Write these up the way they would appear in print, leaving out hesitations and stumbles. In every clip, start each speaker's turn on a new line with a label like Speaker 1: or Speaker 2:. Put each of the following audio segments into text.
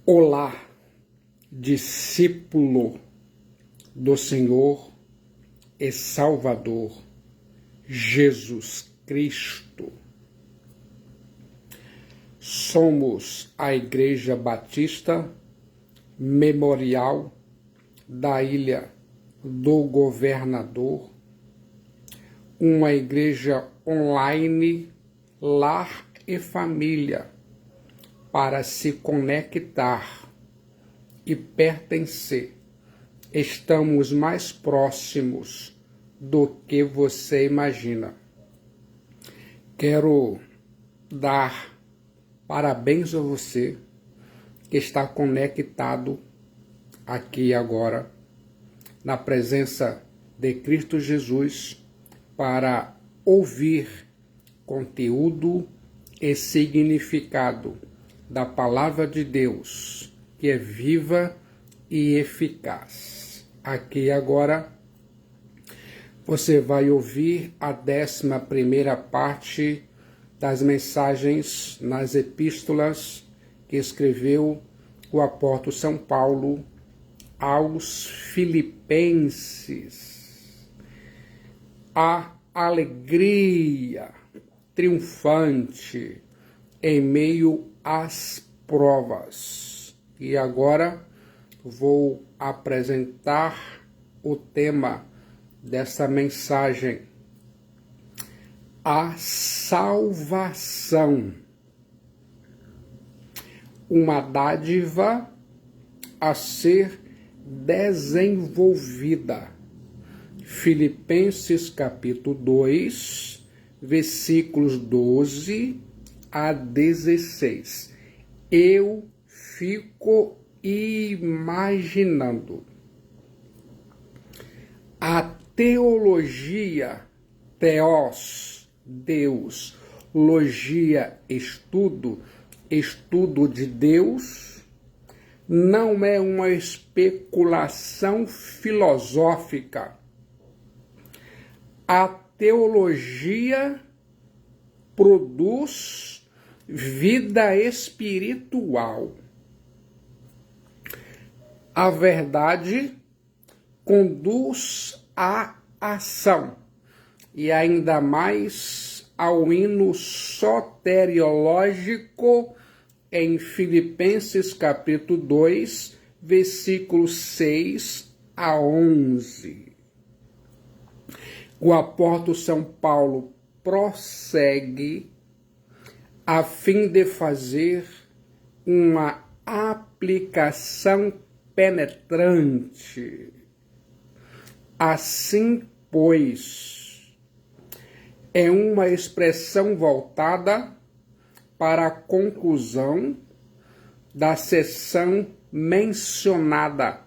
Speaker 1: Olá, discípulo do Senhor e Salvador Jesus Cristo. Somos a Igreja Batista Memorial da Ilha do Governador, uma igreja online, lar e família, para se conectar e pertencer. Estamos mais próximos do que você imagina. Quero dar parabéns a você que está conectado aqui agora, na presença de Cristo Jesus, para ouvir conteúdo e significado da Palavra de Deus, que é viva e eficaz. Aqui agora você vai ouvir a 11ª parte das mensagens nas epístolas que escreveu o apóstolo São Paulo aos Filipenses. A alegria triunfante em meio às provas. E agora vou apresentar o tema dessa mensagem: a salvação, uma dádiva a ser desenvolvida. Filipenses capítulo 2, versículos 12 a 16. Eu fico imaginando a teologia, theos, Deus, logia, estudo de Deus, não é uma especulação filosófica. A teologia produz vida espiritual. A verdade conduz à ação, e ainda mais ao hino soteriológico em Filipenses capítulo 2, versículos 6 a 11. O apóstolo São Paulo prossegue a fim de fazer uma aplicação penetrante. Assim, pois, é uma expressão voltada para a conclusão da seção mencionada.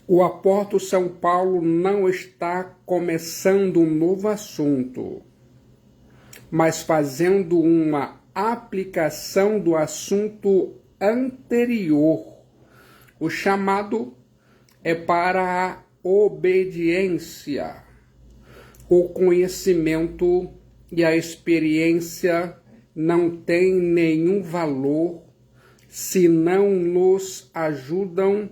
Speaker 1: O apóstolo São Paulo não está começando um novo assunto, mas fazendo uma aplicação do assunto anterior. O chamado é para a obediência. O conhecimento e a experiência não têm nenhum valor se não nos ajudam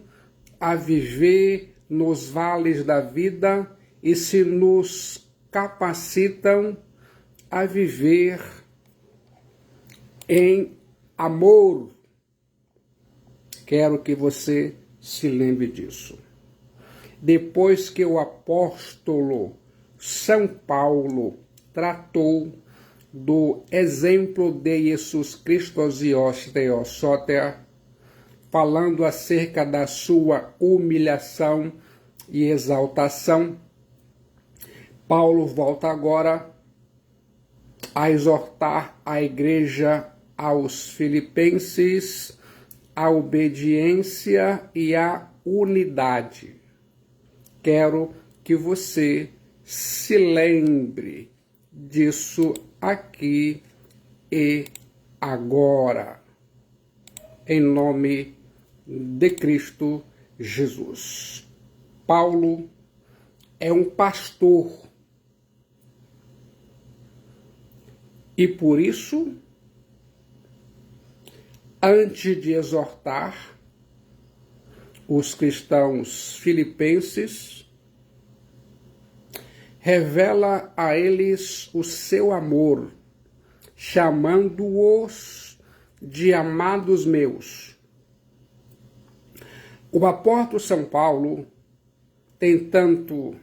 Speaker 1: a viver nos vales da vida e se nos capacitam a viver em amor. Quero que você se lembre disso. Depois que o apóstolo São Paulo tratou do exemplo de Jesus Cristo Theosoter, falando acerca da sua humilhação e exaltação, Paulo volta agora a exortar a igreja aos filipenses a obediência e a unidade. Quero que você se lembre disso aqui e agora, em nome de Cristo Jesus. Paulo é um pastor e por isso antes de exortar os cristãos filipenses, revela a eles o seu amor, chamando-os de amados meus. O apóstolo São Paulo tem tanto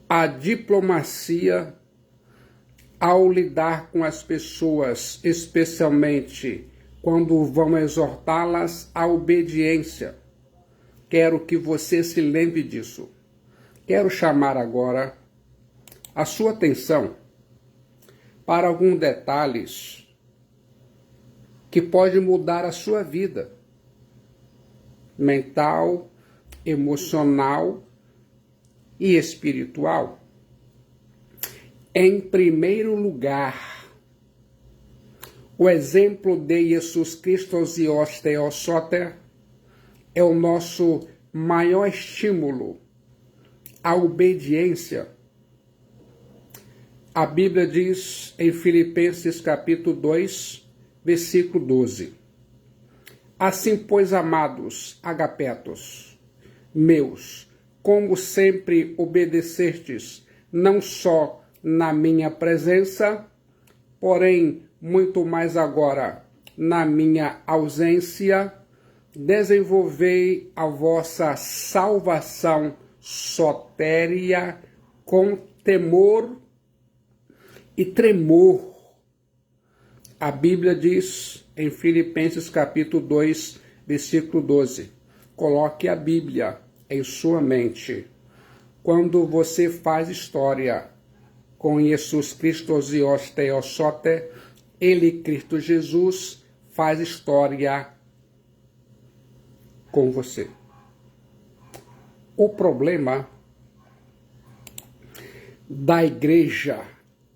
Speaker 1: a diplomacia ao lidar com as pessoas, especialmente quando vão exortá-las à obediência. Quero que você se lembre disso. Quero chamar agora a sua atenção para alguns detalhes que podem mudar a sua vida mental, emocional e espiritual. Em primeiro lugar, o exemplo de Jesus Cristo Zios Theosoter é o nosso maior estímulo à obediência. A Bíblia diz em Filipenses capítulo 2, versículo 12: Assim, pois, amados agapetos, meus, como sempre obedecestes, não só na minha presença, porém, muito mais agora, na minha ausência, desenvolvei a vossa salvação sotéria com temor e tremor. A Bíblia diz em Filipenses capítulo 2, versículo 12. Coloque a Bíblia em sua mente. Quando você faz história com Jesus Cristo Zios Theosoter, Ele, Cristo Jesus, faz história com você. O problema da igreja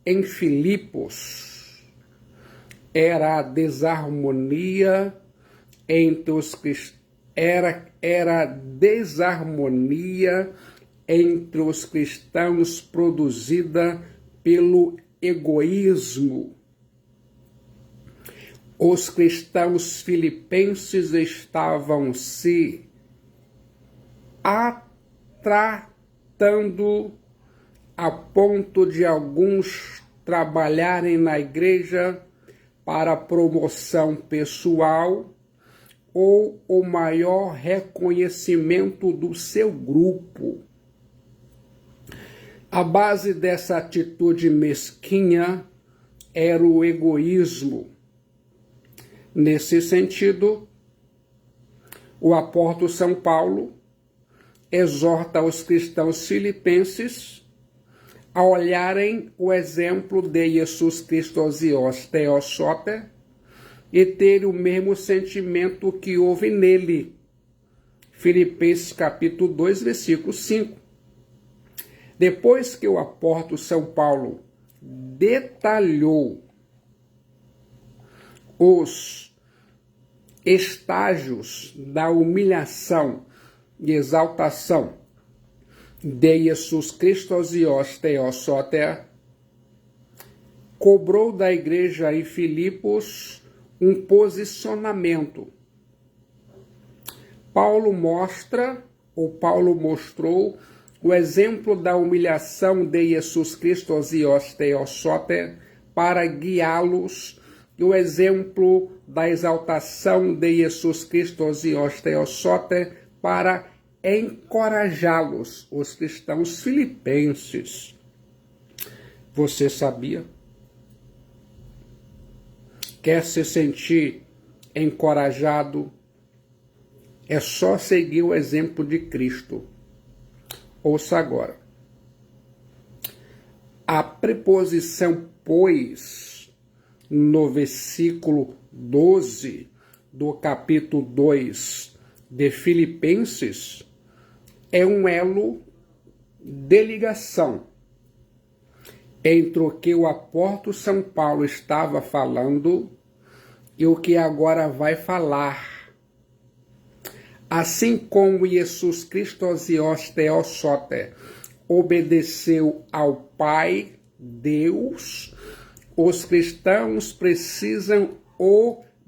Speaker 1: em Filipos era a desarmonia entre os cristãos. Era desarmonia entre os cristãos produzida pelo egoísmo. Os cristãos filipenses estavam se atratando a ponto de alguns trabalharem na igreja para promoção pessoal ou o maior reconhecimento do seu grupo. A base dessa atitude mesquinha era o egoísmo. Nesse sentido, o apóstolo São Paulo exorta os cristãos filipenses a olharem o exemplo de Jesus Cristo Zios Theosoter e ter o mesmo sentimento que houve nele. Filipenses capítulo 2, versículo 5. Depois que o apóstolo São Paulo detalhou os estágios da humilhação e exaltação de Jesus Cristo Zios Theosoter, cobrou da igreja em Filipos um posicionamento. Paulo mostrou o exemplo da humilhação de Jesus Cristo Zios Theosoter para guiá-los e o exemplo da exaltação de Jesus Cristo Zios Theosoter para encorajá-los, os cristãos filipenses. Você sabia? Quer se sentir encorajado? É só seguir o exemplo de Cristo. Ouça agora. A preposição pois, no versículo 12 do capítulo 2 de Filipenses, é um elo de ligação entre o que o apóstolo São Paulo estava falando e o que agora vai falar. Assim como Jesus Cristo Zios Theosoter obedeceu ao Pai, Deus, os cristãos precisam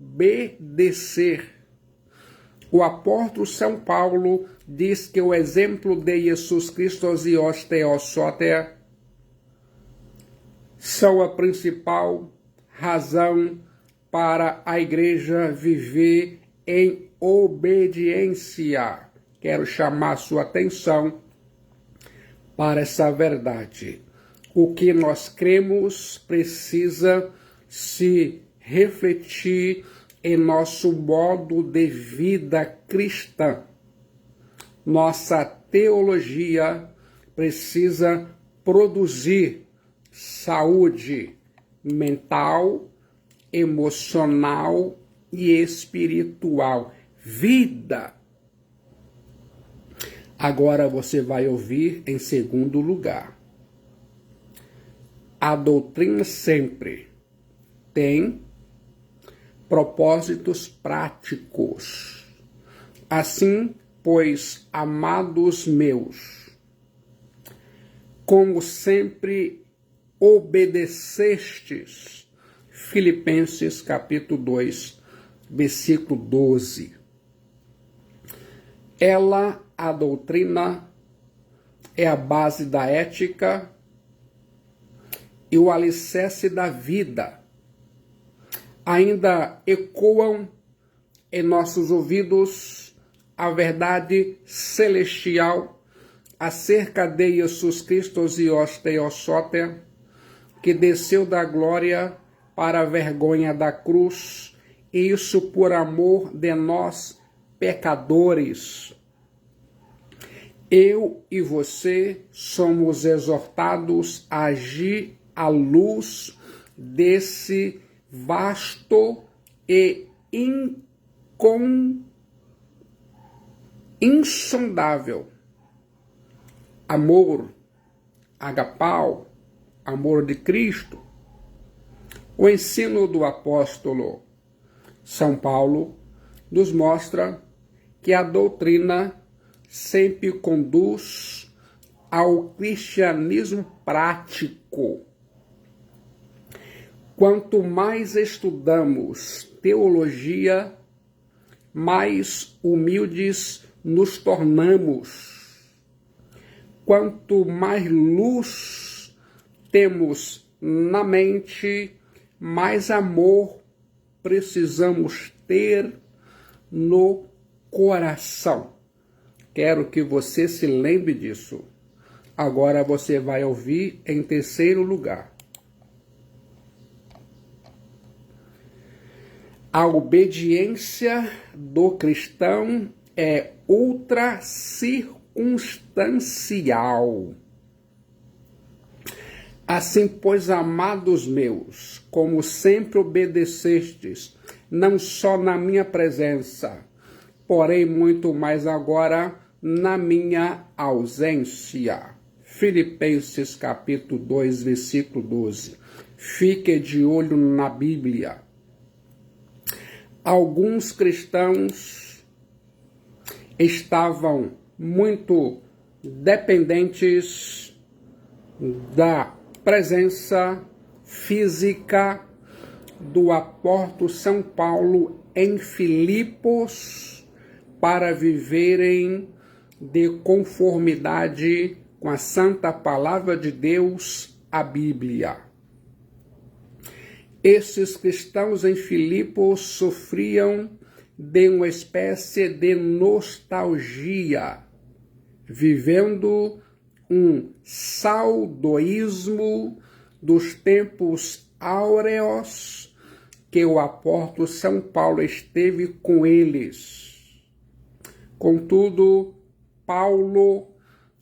Speaker 1: obedecer. O apóstolo São Paulo diz que o exemplo de Jesus Cristo e os Theosoter são a principal razão para a igreja viver em obediência. Quero chamar sua atenção para essa verdade. O que nós cremos precisa se refletir em nosso modo de vida cristã. Nossa teologia precisa produzir saúde mental, emocional e espiritual. Vida. Agora você vai ouvir em segundo lugar. A doutrina sempre tem propósitos práticos. Assim, pois, amados meus, como sempre obedecestes, Filipenses capítulo 2, versículo 12. A doutrina, é a base da ética e o alicerce da vida. Ainda ecoam em nossos ouvidos a verdade celestial acerca de Jesus Cristo e os Theosoter, que desceu da glória para a vergonha da cruz, e isso por amor de nós pecadores. Eu e você somos exortados a agir à luz desse vasto e insondável amor, agapau, amor de Cristo. O ensino do apóstolo São Paulo nos mostra que a doutrina sempre conduz ao cristianismo prático. Quanto mais estudamos teologia, mais humildes nos tornamos. Quanto mais luz temos na mente, mais amor precisamos ter no coração. Quero que você se lembre disso. Agora você vai ouvir em terceiro lugar. A obediência do cristão é ultra circunstancial. Assim, pois, amados meus, como sempre obedecestes, não só na minha presença, porém muito mais agora na minha ausência. Filipenses capítulo 2, versículo 12. Fique de olho na Bíblia. Alguns cristãos estavam muito dependentes da presença física do apóstolo São Paulo em Filipos para viverem de conformidade com a santa palavra de Deus, a Bíblia. Esses cristãos em Filipos sofriam de uma espécie de nostalgia, vivendo um saudoísmo dos tempos áureos que o apóstolo São Paulo esteve com eles. Contudo, Paulo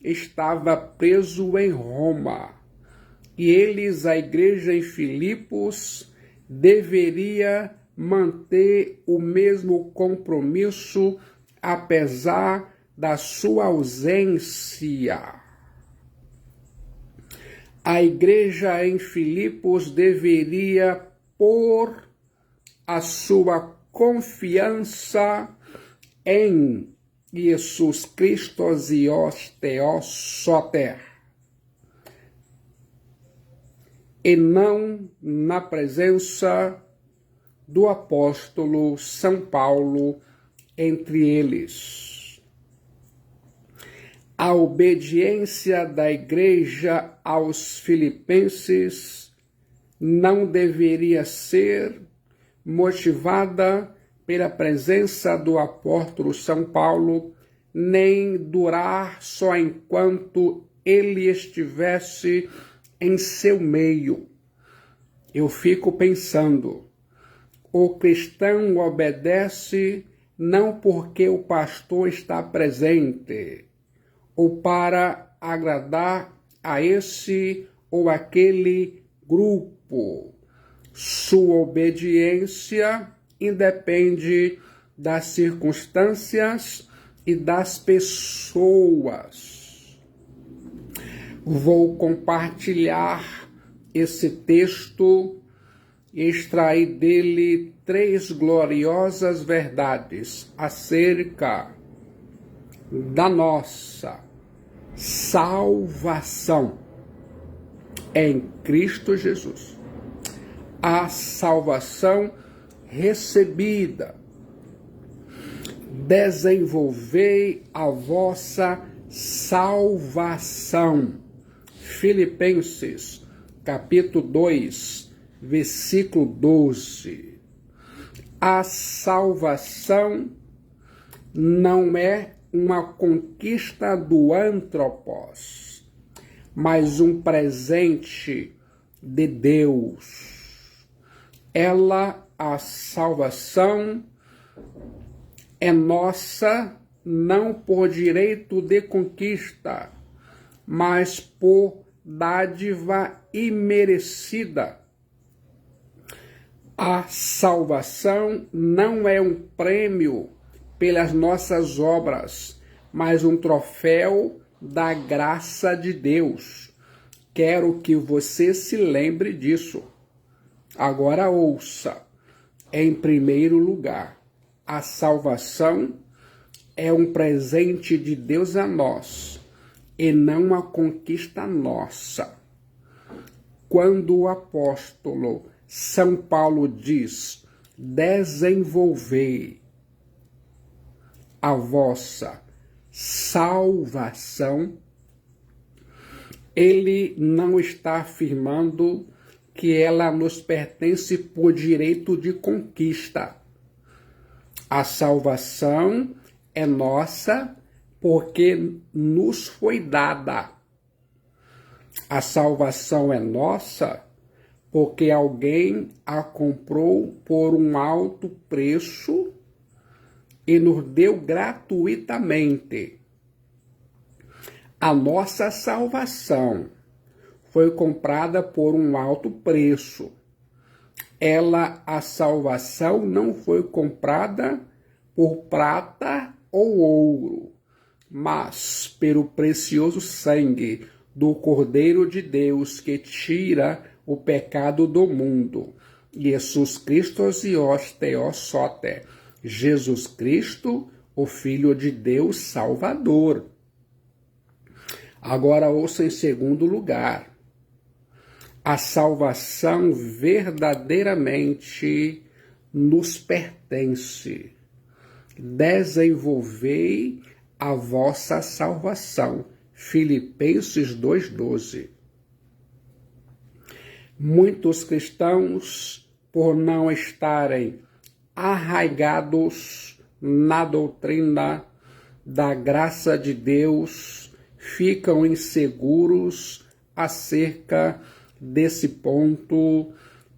Speaker 1: estava preso em Roma e eles, a igreja em Filipos, deveria manter o mesmo compromisso apesar da sua ausência. A igreja em Filipos deveria pôr a sua confiança em Jesus Cristo e os Theosoter, e não na presença do apóstolo São Paulo entre eles. A obediência da igreja aos filipenses não deveria ser motivada pela presença do apóstolo São Paulo, nem durar só enquanto ele estivesse em seu meio. Eu fico pensando, o cristão obedece não porque o pastor está presente, ou para agradar a esse ou aquele grupo. Sua obediência independe das circunstâncias e das pessoas. Vou compartilhar esse texto e extrair dele 3 gloriosas verdades acerca da nossa salvação em Cristo Jesus. A salvação recebida. Desenvolvei a vossa salvação. Filipenses, capítulo 2, versículo 12. A salvação não é uma conquista do antropos, mas um presente de Deus. A salvação, é nossa não por direito de conquista, mas por dádiva imerecida. A salvação não é um prêmio pelas nossas obras, mas um troféu da graça de Deus. Quero que você se lembre disso. Agora ouça. Em primeiro lugar, a salvação é um presente de Deus a nós e não uma conquista nossa. Quando o apóstolo São Paulo diz: desenvolvei a vossa salvação, ele não está afirmando que ela nos pertence por direito de conquista. A salvação é nossa porque nos foi dada. A salvação é nossa porque alguém a comprou por um alto preço e nos deu gratuitamente. A nossa salvação foi comprada por um alto preço. A salvação não foi comprada por prata ou ouro, mas pelo precioso sangue do Cordeiro de Deus que tira o pecado do mundo. Jesus Cristo Zios Theosote. Jesus Cristo, o Filho de Deus Salvador. Agora ouça em segundo lugar. A salvação verdadeiramente nos pertence. Desenvolvei a vossa salvação. Filipenses 2,12. Muitos cristãos, por não estarem arraigados na doutrina da graça de Deus, ficam inseguros acerca desse ponto,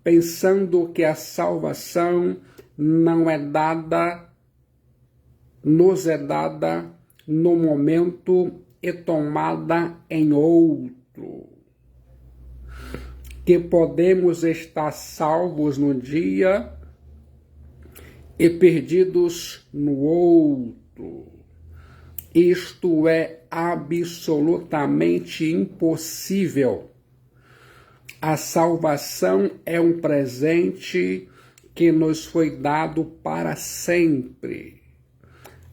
Speaker 1: pensando que a salvação não é dada, nos é dada no momento e tomada em outro. Que podemos estar salvos no dia e perdidos no outro. Isto é absolutamente impossível. A salvação é um presente que nos foi dado para sempre.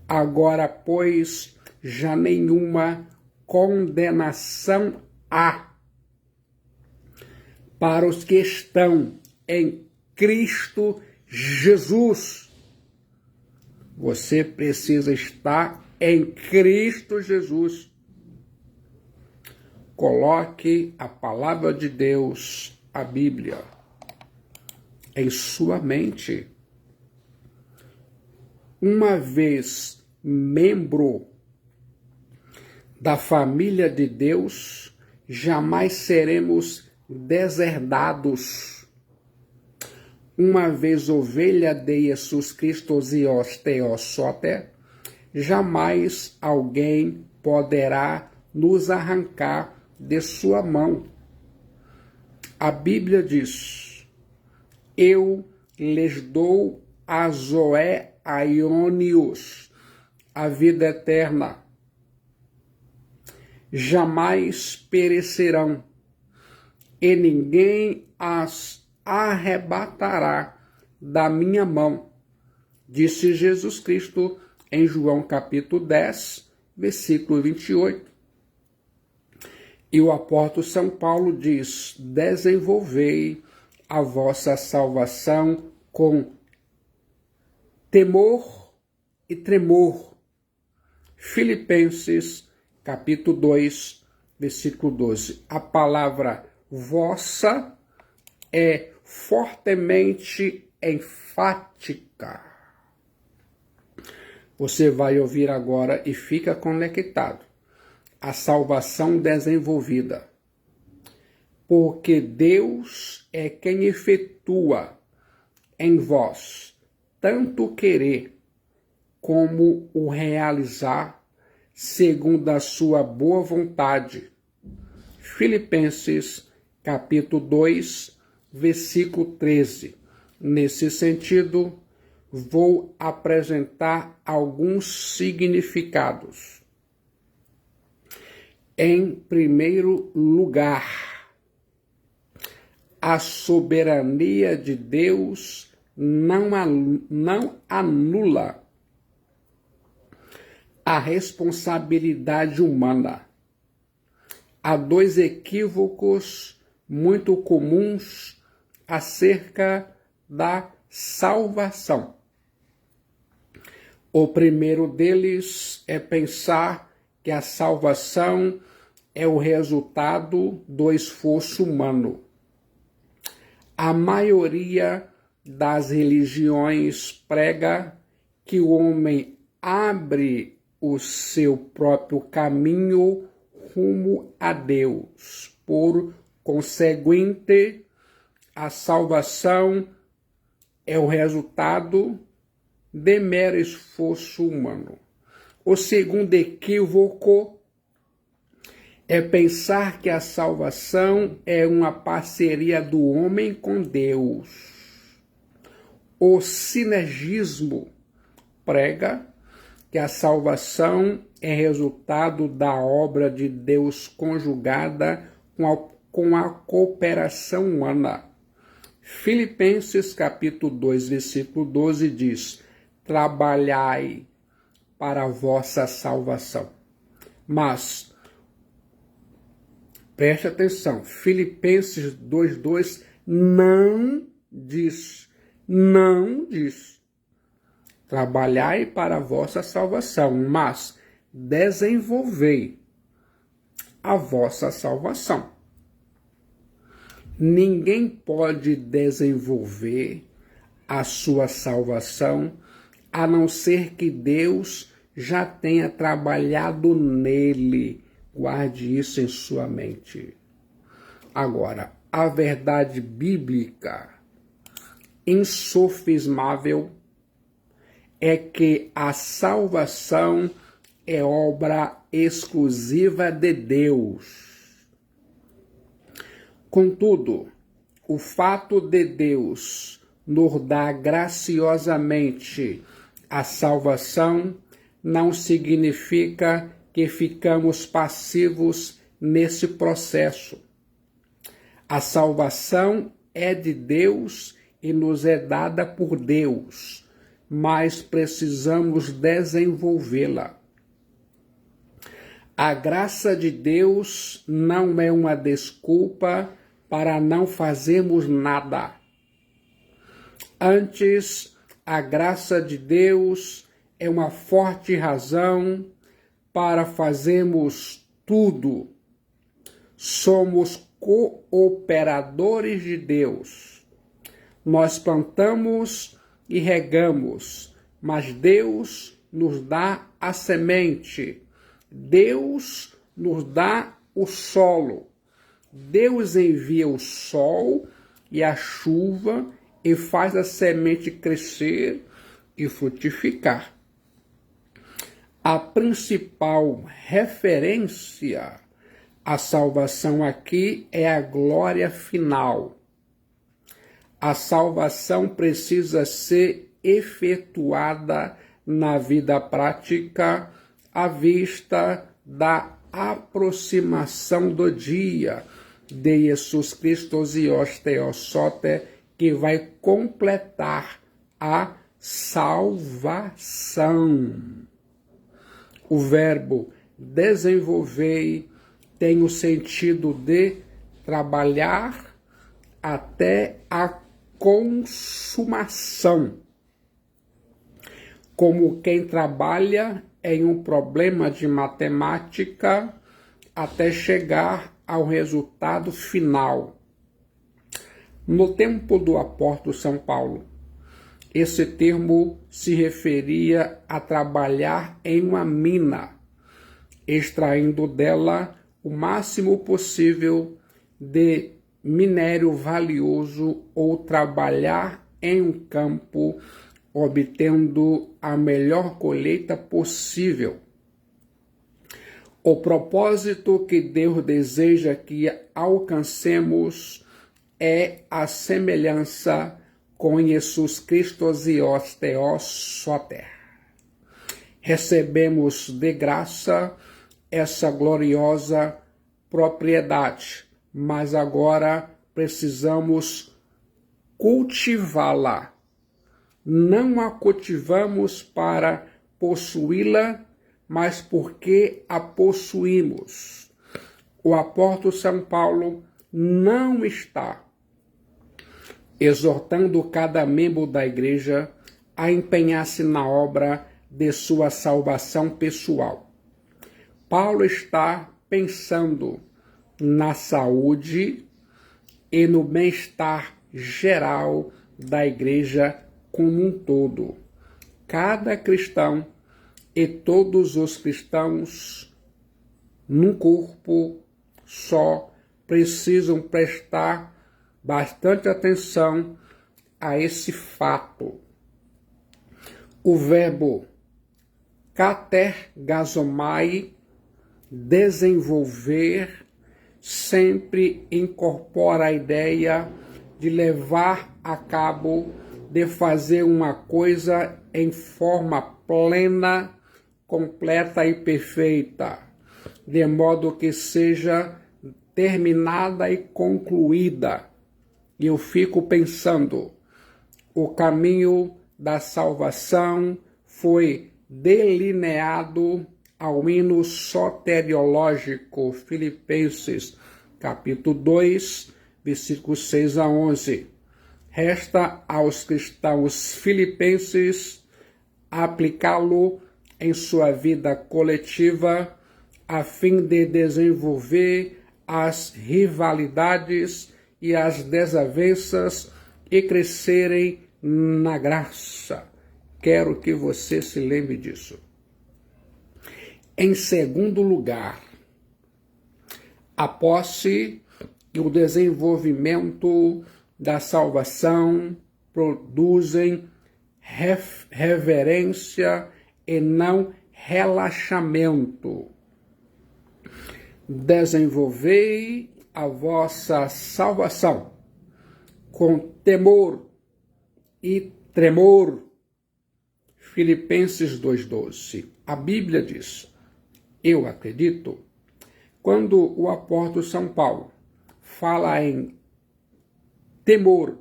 Speaker 1: Agora, pois, já nenhuma condenação há para os que estão em Cristo Jesus. Você precisa estar em Cristo Jesus. Coloque a palavra de Deus, a Bíblia, em sua mente. Uma vez membro da família de Deus, jamais seremos deserdados. Uma vez ovelha de Jesus Cristo e Theos Soter, jamais alguém poderá nos arrancar de sua mão. A Bíblia diz: eu lhes dou a Zoé Aionios, a vida eterna. Jamais perecerão, e ninguém as arrebatará da minha mão, disse Jesus Cristo em João capítulo 10, versículo 28. E o apóstolo São Paulo diz: desenvolvei a vossa salvação com temor e tremor. Filipenses capítulo 2, versículo 12. A palavra vossa é fortemente enfática. Você vai ouvir agora e fica conectado. A salvação desenvolvida. Porque Deus é quem efetua em vós tanto querer como o realizar segundo a sua boa vontade. Filipenses capítulo 2, versículo 13. Nesse sentido, vou apresentar alguns significados. Em primeiro lugar, a soberania de Deus não anula a responsabilidade humana. Há dois equívocos muito comuns acerca da salvação. O primeiro deles é pensar que a salvação é o resultado do esforço humano. A maioria das religiões prega que o homem abre o seu próprio caminho rumo a Deus. Por conseguinte, a salvação é o resultado de mero esforço humano. O segundo equívoco é pensar que a salvação é uma parceria do homem com Deus. O sinergismo prega que a salvação é resultado da obra de Deus conjugada com a cooperação humana. Filipenses capítulo 2, versículo 12 diz: trabalhai para a vossa salvação. Mas, preste atenção, Filipenses 2:2 não diz, trabalhai para a vossa salvação, mas desenvolvei a vossa salvação. Ninguém pode desenvolver a sua salvação a não ser que Deus já tenha trabalhado nele. Guarde isso em sua mente. Agora, a verdade bíblica insofismável é que a salvação é obra exclusiva de Deus. Contudo, o fato de Deus nos dar graciosamente a salvação não significa que ficamos passivos nesse processo. A salvação é de Deus e nos é dada por Deus, mas precisamos desenvolvê-la. A graça de Deus não é uma desculpa para não fazermos nada. Antes, a graça de Deus é uma forte razão para fazermos tudo. Somos cooperadores de Deus. Nós plantamos e regamos, mas Deus nos dá a semente. Deus nos dá o solo. Deus envia o sol e a chuva e faz a semente crescer e frutificar. A principal referência à salvação aqui é a glória final. A salvação precisa ser efetuada na vida prática à vista da aproximação do dia de Jesus Cristo Zios Theosote, que vai completar a salvação. O verbo desenvolver tem o sentido de trabalhar até a consumação, como quem trabalha em um problema de matemática até chegar ao resultado final. No tempo do apóstolo São Paulo, esse termo se referia a trabalhar em uma mina, extraindo dela o máximo possível de minério valioso ou trabalhar em um campo, obtendo a melhor colheita possível. O propósito que Deus deseja que alcancemos é a semelhança com Jesus Cristo Zios Theosote. Recebemos de graça essa gloriosa propriedade, mas agora precisamos cultivá-la. Não a cultivamos para possuí-la, mas porque a possuímos. O apóstolo São Paulo não está exortando cada membro da igreja a empenhar-se na obra de sua salvação pessoal. Paulo está pensando na saúde e no bem-estar geral da igreja como um todo. Cada cristão e todos os cristãos num corpo só precisam prestar bastante atenção a esse fato. O verbo katergazomai, desenvolver, sempre incorpora a ideia de levar a cabo, de fazer uma coisa em forma plena, completa e perfeita, de modo que seja terminada e concluída. E eu fico pensando, o caminho da salvação foi delineado ao hino soteriológico, Filipenses, capítulo 2, versículos 6 a 11. Resta aos cristãos filipenses aplicá-lo em sua vida coletiva, a fim de desenvolver as rivalidades e as desavenças e crescerem na graça. Quero que você se lembre disso. Em segundo lugar, a posse e o desenvolvimento da salvação produzem reverência e não relaxamento. Desenvolvei a vossa salvação com temor e tremor. Filipenses 2,12. A Bíblia diz, eu acredito, quando o apóstolo São Paulo fala em temor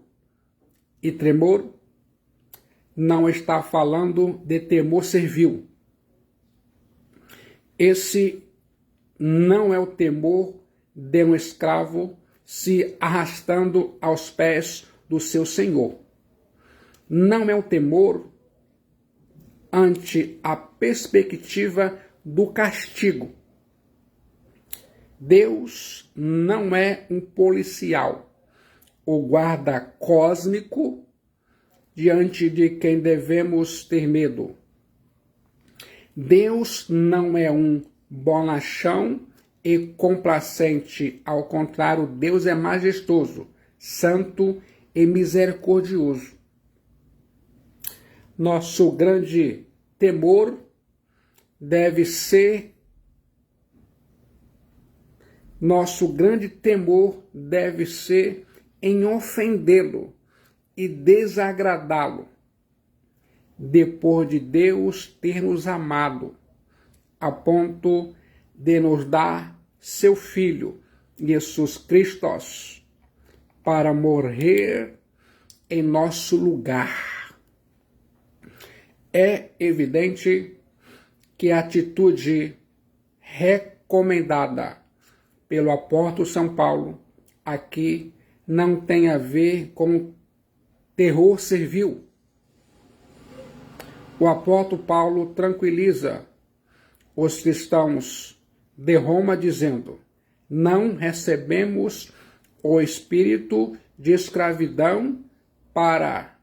Speaker 1: e tremor, não está falando de temor servil. Esse não é o temor de um escravo se arrastando aos pés do seu senhor. não é um temor ante a perspectiva do castigo. Deus não é um policial ou guarda cósmico diante de quem devemos ter medo. Deus não é um bonachão e complacente, ao contrário, Deus é majestoso, santo e misericordioso. Nosso grande temor deve ser em ofendê-lo e desagradá-lo, depois de Deus ter nos amado, a ponto de nos dar seu Filho, Jesus Cristo, para morrer em nosso lugar. É evidente que a atitude recomendada pelo apóstolo São Paulo aqui não tem a ver com terror servil. O apóstolo Paulo tranquiliza os cristãos de Roma dizendo: não recebemos o espírito de escravidão para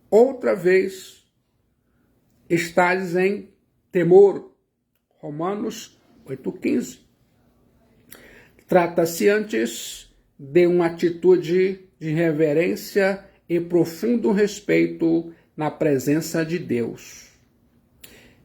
Speaker 1: outra vez estares em temor. Romanos 8,15. Trata-se antes de uma atitude de reverência e profundo respeito na presença de Deus,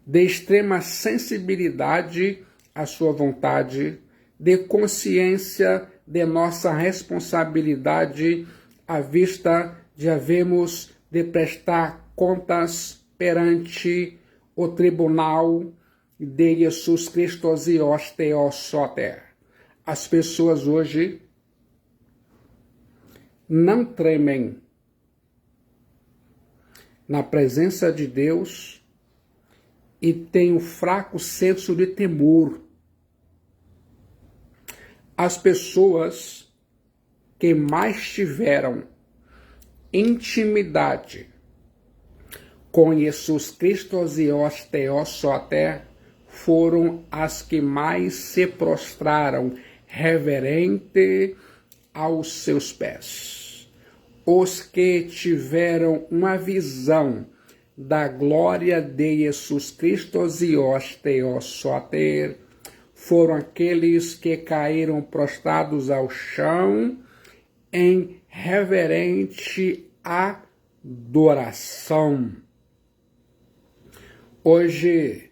Speaker 1: de extrema sensibilidade à sua vontade, de consciência de nossa responsabilidade à vista de havermos de prestar contas perante o tribunal de Jesus Cristo e Osteo Soter. As pessoas hoje não tremem na presença de Deus e têm um fraco senso de temor. As pessoas que mais tiveram intimidade com Jesus Cristo e Osteo Soter foram as que mais se prostraram reverente aos seus pés. Os que tiveram uma visão da glória de Jesus Cristo e Osteo Soter foram aqueles que caíram prostrados ao chão em reverente adoração. Hoje,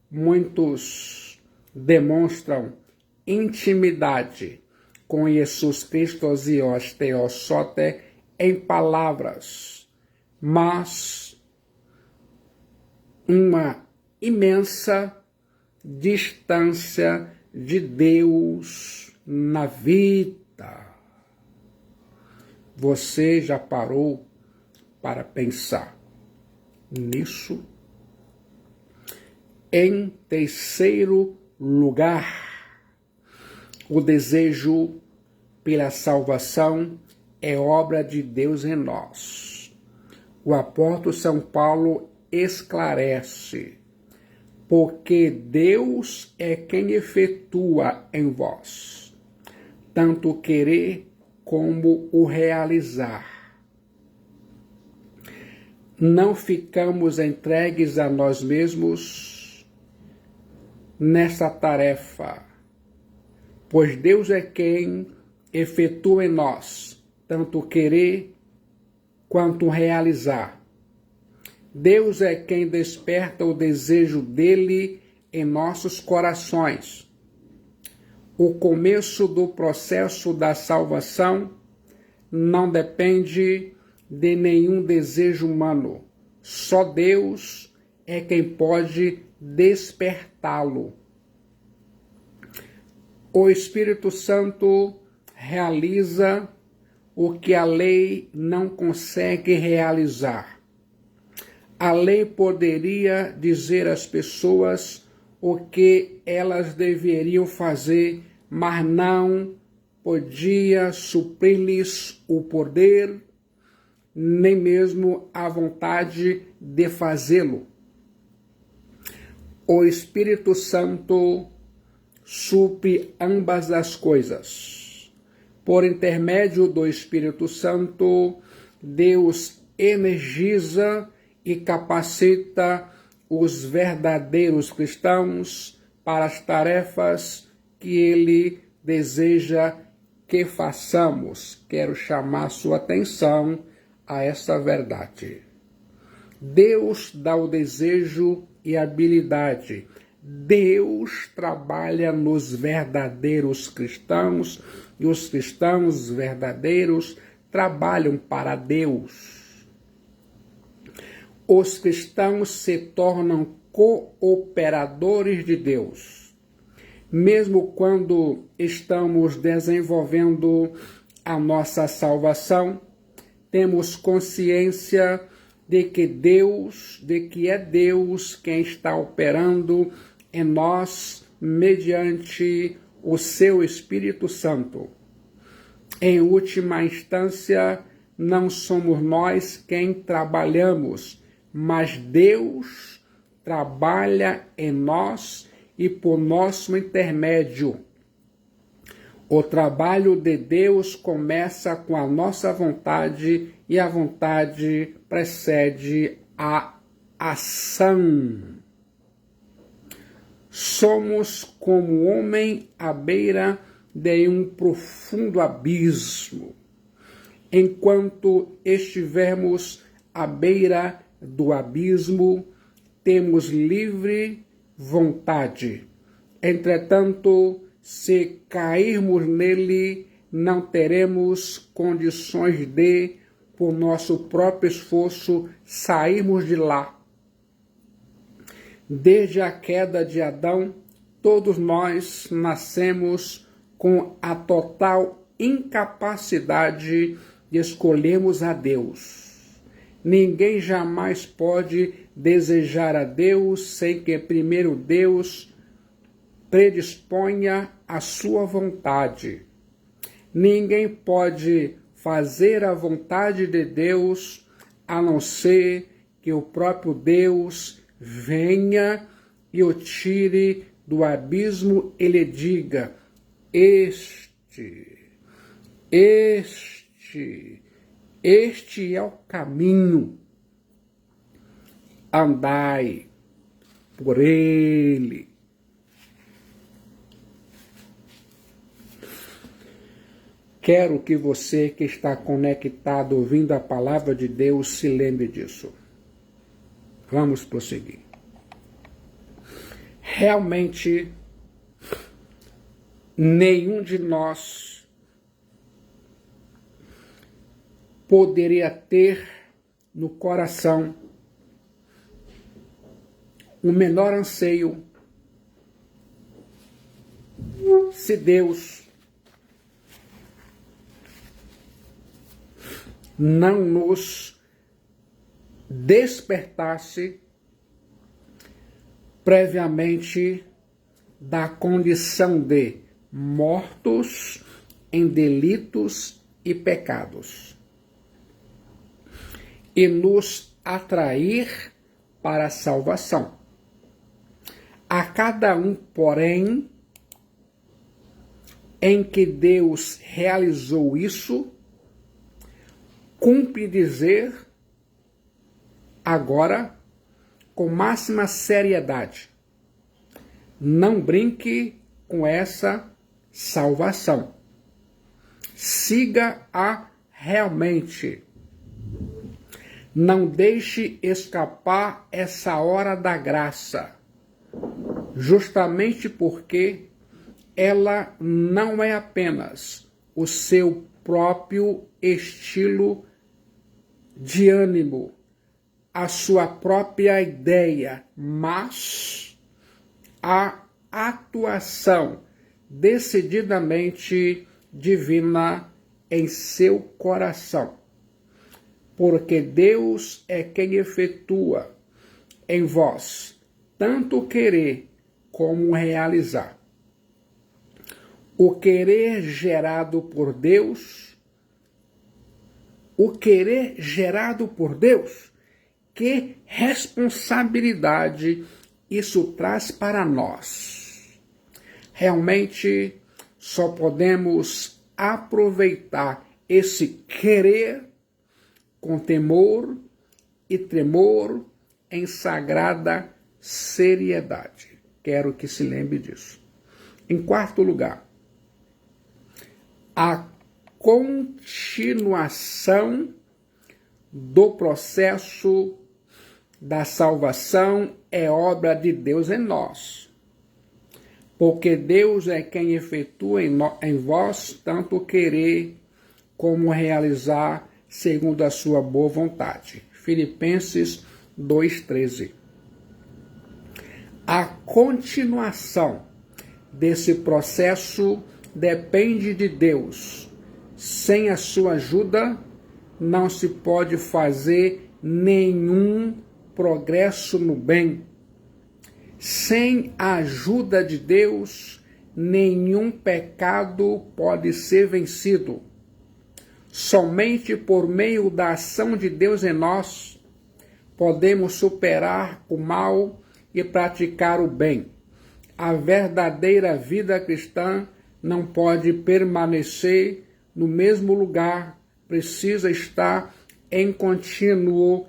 Speaker 1: muitos demonstram intimidade com Jesus Cristo e Osteo Soter em palavras, mas uma imensa distância de Deus na vida. Você já parou para pensar nisso? Em terceiro lugar, o desejo pela salvação é obra de Deus em nós. O apóstolo São Paulo esclarece: porque Deus é quem efetua em vós, tanto o querer como o realizar. Não ficamos entregues a nós mesmos nessa tarefa, pois Deus é quem efetua em nós, tanto o querer quanto o realizar. Deus é quem desperta o desejo dele em nossos corações. O começo do processo da salvação não depende de nenhum desejo humano. Só Deus é quem pode despertá-lo. O Espírito Santo realiza o que a lei não consegue realizar. A lei poderia dizer às pessoas o que elas deveriam fazer, mas não podia suprir-lhes o poder, nem mesmo a vontade de fazê-lo. O Espírito Santo supre ambas as coisas. Por intermédio do Espírito Santo, Deus energiza e capacita os verdadeiros cristãos para as tarefas que Ele deseja que façamos. Quero chamar sua atenção a essa verdade. Deus dá o desejo e habilidade. Deus trabalha nos verdadeiros cristãos e os cristãos verdadeiros trabalham para Deus. Os cristãos se tornam cooperadores de Deus. Mesmo quando estamos desenvolvendo a nossa salvação, temos consciência de que é Deus quem está operando em nós mediante o seu Espírito Santo. Em última instância, não somos nós quem trabalhamos, mas Deus trabalha em nós e por nosso intermédio. O trabalho de Deus começa com a nossa vontade e a vontade precede a ação. Somos como o homem à beira de um profundo abismo. Enquanto estivermos à beira do abismo, temos livre vontade. Entretanto, se cairmos nele, não teremos condições de, por nosso próprio esforço, sairmos de lá. Desde a queda de Adão, todos nós nascemos com a total incapacidade de escolhermos a Deus. Ninguém jamais pode desejar a Deus sem que primeiro Deus predisponha a sua vontade. Ninguém pode fazer a vontade de Deus a não ser que o próprio Deus venha e o tire do abismo e lhe diga: este é o caminho, andai por ele. Quero que você que está conectado ouvindo a palavra de Deus se lembre disso. Vamos prosseguir. Realmente, nenhum de nós poderia ter no coração o menor anseio se Deus não nos despertasse previamente da condição de mortos em delitos e pecados e nos atrair para a salvação. A cada um, porém, em que Deus realizou isso, cumpre dizer agora com máxima seriedade: não brinque com essa salvação. Siga-a realmente. Não deixe escapar essa hora da graça, justamente porque ela não é apenas o seu próprio estilo de ânimo, a sua própria ideia, mas a atuação decididamente divina em seu coração. Porque Deus é quem efetua em vós tanto o querer como o realizar. O querer gerado por Deus o querer gerado por Deus, que responsabilidade isso traz para nós. Realmente, só podemos aproveitar esse querer com temor e tremor em sagrada seriedade. Quero que se lembre disso. Em quarto lugar, a continuação do processo da salvação é obra de Deus em nós. Porque Deus é quem efetua em vós tanto querer como realizar segundo a sua boa vontade. Filipenses 2,13. A continuação desse processo depende de Deus. Sem a sua ajuda, não se pode fazer nenhum progresso no bem. Sem a ajuda de Deus, nenhum pecado pode ser vencido. Somente por meio da ação de Deus em nós, podemos superar o mal e praticar o bem. A verdadeira vida cristã não pode permanecer no mesmo lugar, precisa estar em contínuo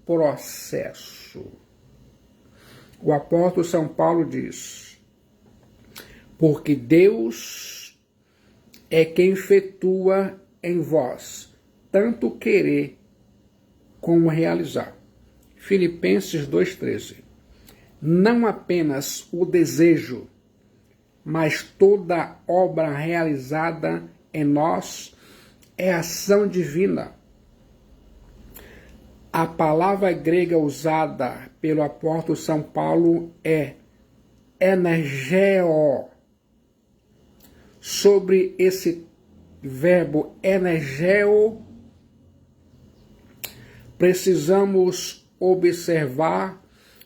Speaker 1: processo. O apóstolo São Paulo diz: porque Deus é quem efetua em vós tanto querer como realizar. Filipenses 2,13. Não apenas o desejo, mas toda obra realizada em nós é ação divina. A palavra grega usada pelo apóstolo São Paulo é energeo. Sobre esse verbo energeo, precisamos observar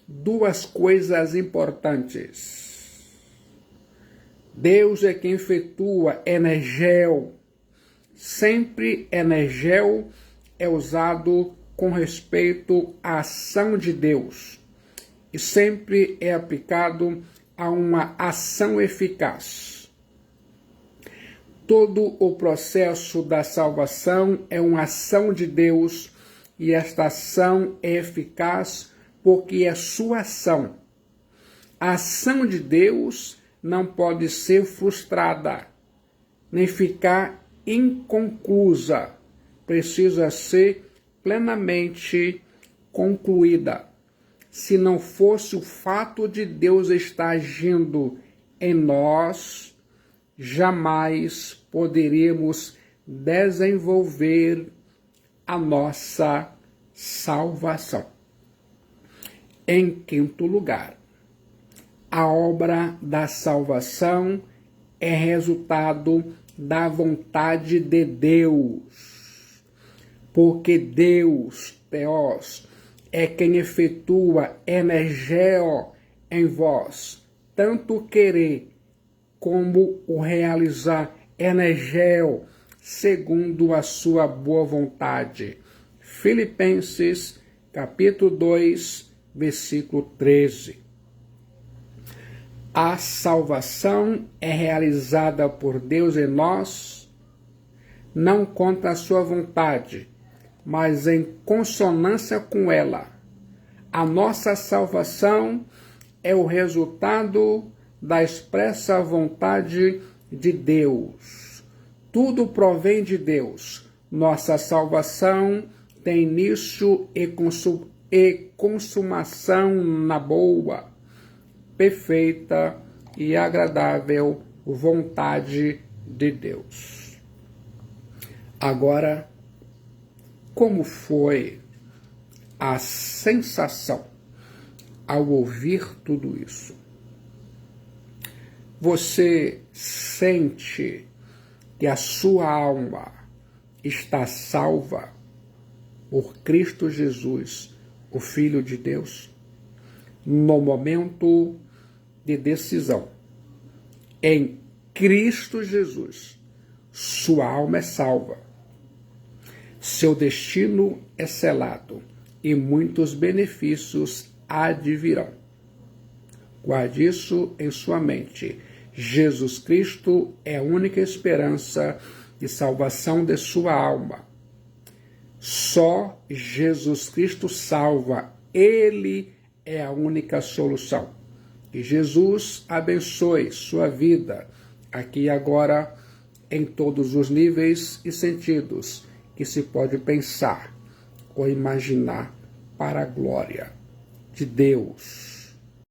Speaker 1: duas coisas importantes. Deus é quem efetua energeo. Sempre energeo é usado com respeito à ação de Deus e sempre é aplicado a uma ação eficaz. Todo o processo da salvação é uma ação de Deus e esta ação é eficaz porque é sua ação. A ação de Deus não pode ser frustrada, nem ficar inconclusa. Precisa ser plenamente concluída. Se não fosse o fato de Deus estar agindo em nós, jamais poderíamos desenvolver a nossa salvação. Em quinto lugar, a obra da salvação é resultado da vontade de Deus. Porque Deus, Theos, é quem efetua energeo em vós, tanto querer como o realizar energeo, segundo a sua boa vontade. Filipenses, capítulo 2, versículo 13. A salvação é realizada por Deus em nós, não contra a sua vontade, mas em consonância com ela. A nossa salvação é o resultado da expressa vontade de Deus. Tudo provém de Deus. Nossa salvação tem início e consumação na boa, perfeita e agradável vontade de Deus. Agora, como foi a sensação ao ouvir tudo isso? Você sente que a sua alma está salva por Cristo Jesus, o Filho de Deus? No momento de decisão, em Cristo Jesus, sua alma é salva. Seu destino é selado e muitos benefícios advirão. Guarde isso em sua mente. Jesus Cristo é a única esperança de salvação de sua alma. Só Jesus Cristo salva. Ele é a única solução. Que Jesus abençoe sua vida, aqui e agora, em todos os níveis e sentidos que se pode pensar ou imaginar, para a glória de Deus.